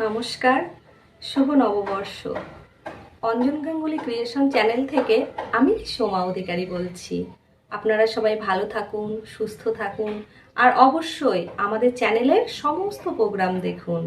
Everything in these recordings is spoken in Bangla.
নমস্কার, শুভ নববর্ষ। অঞ্জন গাঙ্গুলি ক্রিয়েশন চ্যানেল থেকে আমি সোমা অধিকারী বলছি। আপনারা সবাই ভালো থাকুন, সুস্থ থাকুন, আর অবশ্যই আমাদের চ্যানেলের সমস্ত প্রোগ্রাম দেখুন।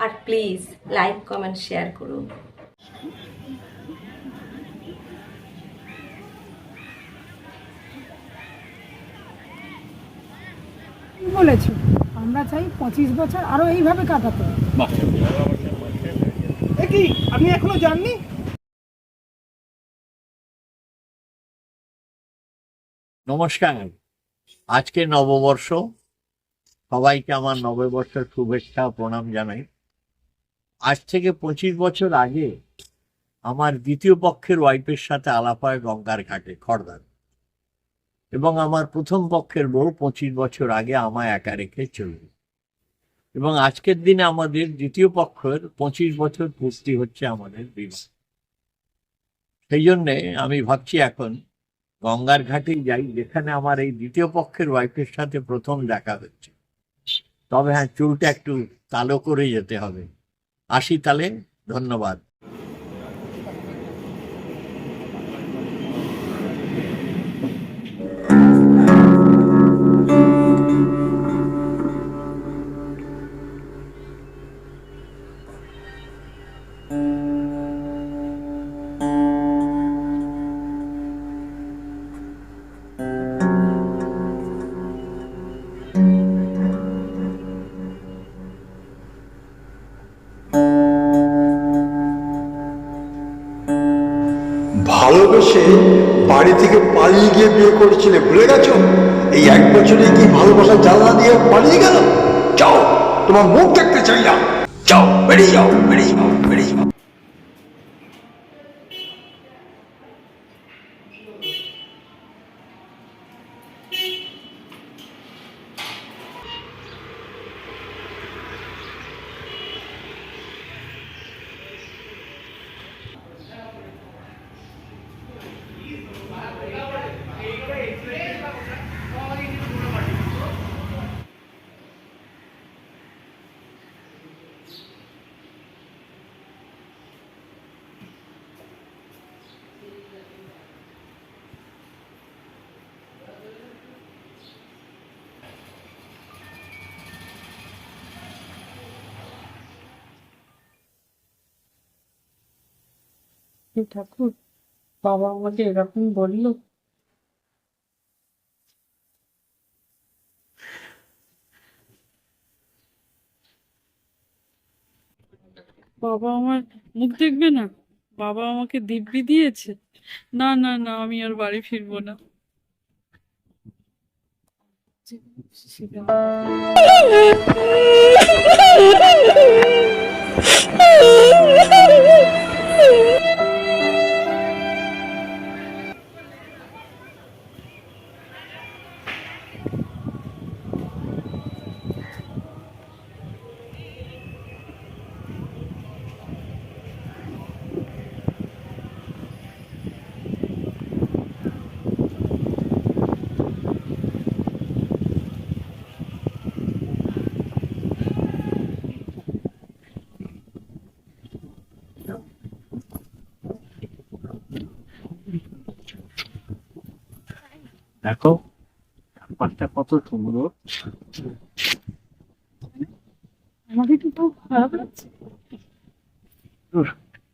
আর প্লিজ লাইক, কমেন্ট, শেয়ার করুন। বলেছো আমরা চাই 25 বছর আরো এইভাবে কাটাতে। কি আপনি এখনো যাননি? নমস্কার। আজকে নববর্ষ, সবাইকে আমার নববর্ষের শুভেচ্ছা প্রণাম জানাই। আজ থেকে 25 বছর আগে আমার দ্বিতীয় পক্ষের ওয়াইফের সাথে আলাপ হয় গঙ্গার ঘাটে, খড়দার। এবং আমার প্রথম পক্ষের বউ 25 বছর আগে আমায় একা রেখে চলবে। এবং আজকের দিনে আমাদের দ্বিতীয় পক্ষের 25 বছর পূর্তি হচ্ছে আমাদের বিবাহ। সেই জন্যে আমি ভাবছি এখন গঙ্গার ঘাটেই যাই, যেখানে আমার এই দ্বিতীয় পক্ষের ওয়াইফের সাথে প্রথম দেখা হচ্ছে। তবে হ্যাঁ, চুলটা একটু কালো করে যেতে হবে। আসি তাহলে, ধন্যবাদ। ভালোবেসে বাড়ি থেকে পালিয়ে গিয়ে বিয়ে করেছিলে, ভুলে গেছো? এই 1 বছরে কি ভালোবাসার জানলা দিয়ে পালিয়ে গেল? যাও, তোমার মুখ দেখতে চাই না। যাও, বেরিয়ে যাও, বেরিয়ে যাও, বেরিয়ে যাও। ঠাকুর, বাবা আমাকে এরকম বললো। বাবা আমার মুখ দেখবে না? বাবা আমাকে দিব্যি দিয়েছে। না না না, আমি আর বাড়ি ফিরবো না। দেখো ব্যাপারটা কত সুন্দর। আমাকে কি তো খারাপ লাগছে?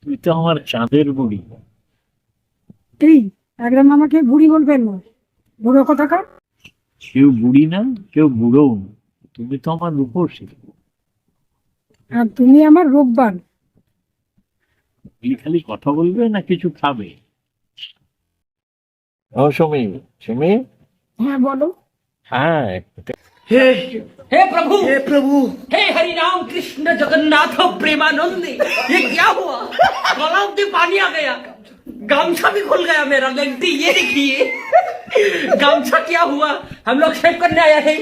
তুই তো আমার চাঁদের বুড়ি। এই একদম আমাকে বুড়ি বলবেন না, বুড়ো কোথাকার। কেউ বুড়ি না, কেউ বুড়োও না, তুমি তো আমার রূপসী। আর তুমি আমার রূপবান। খালি খালি কথা বলবে না কিছু খাবে? ও সুমি, সুমি। হ্যাঁ বলো। হ্যাঁ, हे हे प्रभु हे प्रभु, हे हरि राम कृष्ण जगन्नाथ प्रेमानंद, ये क्या हुआ? गलाव से पानी आ गया, गामछा भी खुल गया मेरा। लगती ये देखिए, गामछा क्या हुआ? हम लोग शेव करने आया है।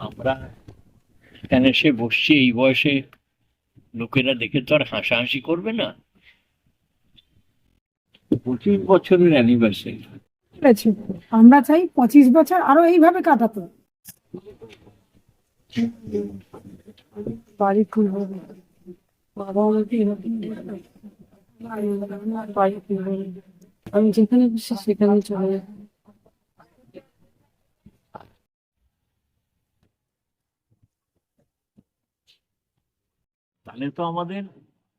আমরা এখানে এসে বসছি এই বয়সে, লোকেরা দেখে তো আর হাসাহাসি করবে না। 25 বছরের অ্যানিভার্সারি। বলেছে আমরা চাই 25 বছর আরো এইভাবে কাটাতে। বাড়ি ফিরবো না। বাবা আমাকে এরকম বাড়ি ফিরবো না। আমি যেখানে খুশি সেখানে চলে যাবো। তাহলে তো আমাদের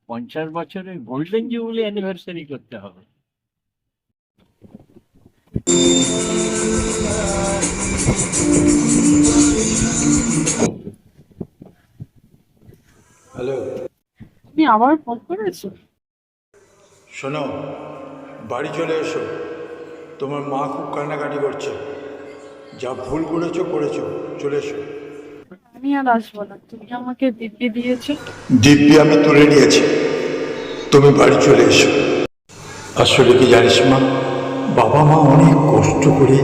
50 বছরের গোল্ডেন জুবিলি অ্যানিভার্সারি করতে হবে। হ্যালো, তুমি আবার ফোন করেছো? শোনো, বাড়ি চলে এসো। তোমার মা খুব কান্নাকাটি করছে। যা ভুল করেছো করেছো, চলে এসো। আমি আর আসবো না, তুমি আমাকে দিব্যি দিয়েছো। দিব্যি আমি তুলে নিয়েছি, তুমি বাড়ি চলে এসো। আসলে কি জানিস মা, বাবা মা অনেক কষ্ট করে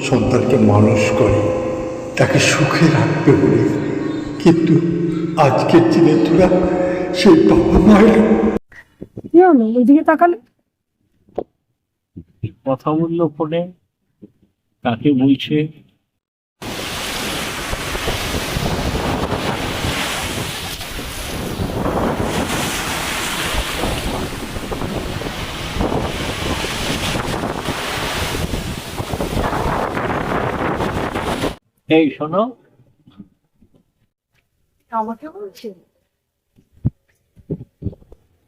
সন্তানকে মানুষ করে, তাকে সুখে রাখবে বলে, কিন্তু আজকের দিনে তোরা সেই বাবা মায়ের কি হলো ওইদিকে তাকালে? কথা বললো ফোনে, কাকে বলছে? এই শোনো, আমাকে বলছে?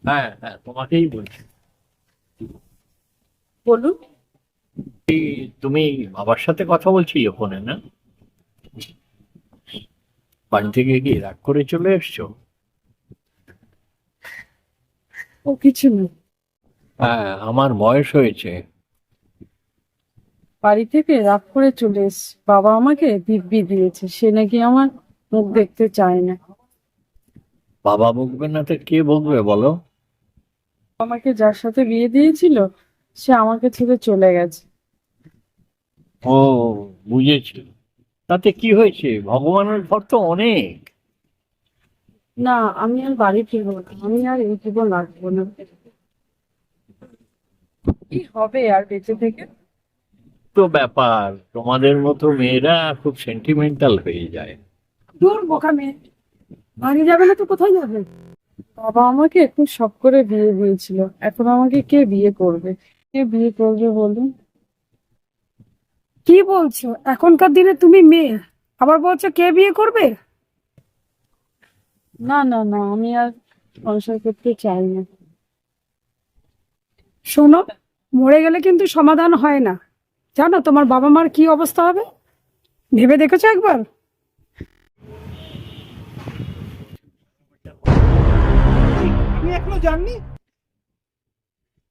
হ্যাঁ হ্যাঁ, তোমাকেই বলছি। বলুন। তুমি বাবার সাথে কথা বলছিলে ফোনে, না? বাড়ি থেকে কি রাগ করে চলে এসছো? ও কিছু না। হ্যাঁ, আমার বয়স হয়েছে। বাড়ি থেকে রাগ করে চলে এসছি। বাবা আমাকে দিব্যি দিয়েছে, সে নাকি আমার মুখ দেখতে চায় না। বাবা বকবে না তো কে বকবে বলো? আমাকে যার সাথে বিয়ে দিয়েছিল সে আমাকে ছেড়ে চলে গেছে। ও, বুঝেছি। তাতে কি হয়েছে? ভগবানের ঘর তো অনেক। না, আমি আর বাড়ি ফিরবো না, আমি আর এই জীবন রাখবো না। কি হবে আর বেঁচে থেকে? তো ব্যাপার, তোমাদের মতো মেয়েরা খুব সেন্টিমেন্টাল হয়ে যায়। দূর বোকা মেয়ে, বাড়ি যাবে না তো কোথায় যাবে? বাবা আমাকে খুব শখ করে বিয়ে দিয়েছিল, এখন আমাকে কে বিয়ে করবে? কে বিয়ে করবে বলুন? কি বলছো? এখনকার দিনে তুমি মেয়ে, আবার বলছো কে বিয়ে করবে? না না না, আমি আর সংসার করতে চাই না। শোনো, মরে গেলে কিন্তু সমাধান হয় না, জানো তোমার বাবা মার কি অবস্থা হবে? ভেবে দেখেছো একবার? আপনি এখনো যাননি?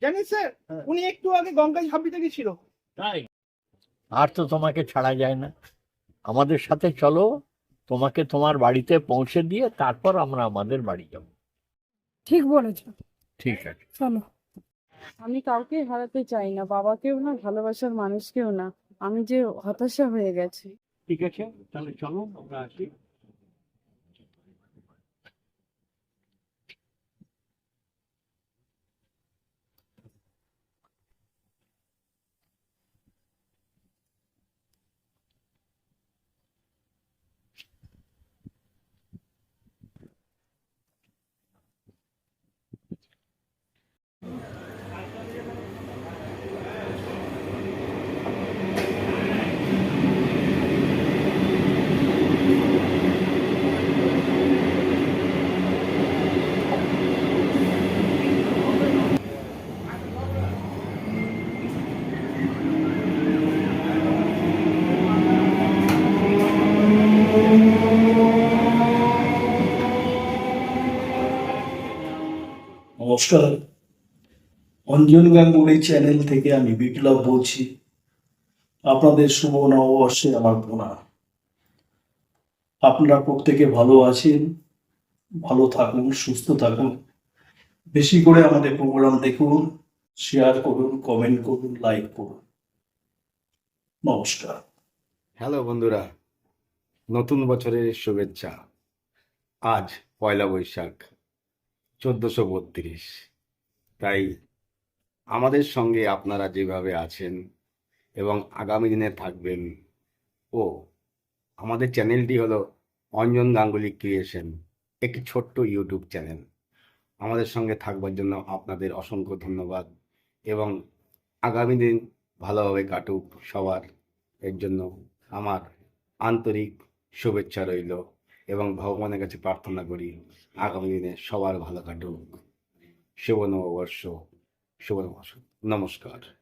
জানেন স্যার, উনি একটু আগে গঙ্গায় ঝাঁপ দিতে গেছিল। তাই? আর তো তোমাকে ছাড়া যায় না। আমাদের সাথে চলো, তোমাকে তোমার বাড়িতে পৌঁছে দিয়ে তারপর আমরা আমাদের বাড়ি যাব। ঠিক বলেছো, ঠিক আছে। চলো। আমি কাউকে হারাতে চাই না, বাবাকেও না, ভালোবাসার মানুষকেও না। আমি যে হতাশা হয়ে গেছি। ঠিক আছে, তাহলে চলো আমরা আসি। নমস্কার, অঞ্জন গাঙ্গুলি চ্যানেল থেকে আমি বিপ্লব বলছি। আপনাদের শুভ নববর্ষে আমার প্রণাম। আপনারা প্রত্যেকে ভালো আছেন, ভালো থাকুন, সুস্থ থাকুন। বেশি করে আমাদের প্রোগ্রাম দেখুন, শেয়ার করুন, কমেন্ট করুন, লাইক করুন। নমস্কার। হ্যালো বন্ধুরা, নতুন বছরের শুভেচ্ছা। আজ পয়লা বৈশাখ। 1432। তাই আমাদের সঙ্গে আপনারা যেভাবে আছেন এবং আগামী দিনে থাকবেন, ও আমাদের চ্যানেলটি হলো অঞ্জন গাঙ্গুলি ক্রিয়েশন, একটি ছোট্ট ইউটিউব চ্যানেল। আমাদের সঙ্গে থাকবার জন্য আপনাদের অসংখ্য ধন্যবাদ এবং আগামী দিন ভালোভাবে কাটুক সবার, এর জন্য আমার আন্তরিক শুভেচ্ছা রইল এবং ভগবানের কাছে প্রার্থনা করি আগামী দিনে সবার ভালো কাটুক। শুভ নববর্ষ, শুভ নববর্ষ, নমস্কার।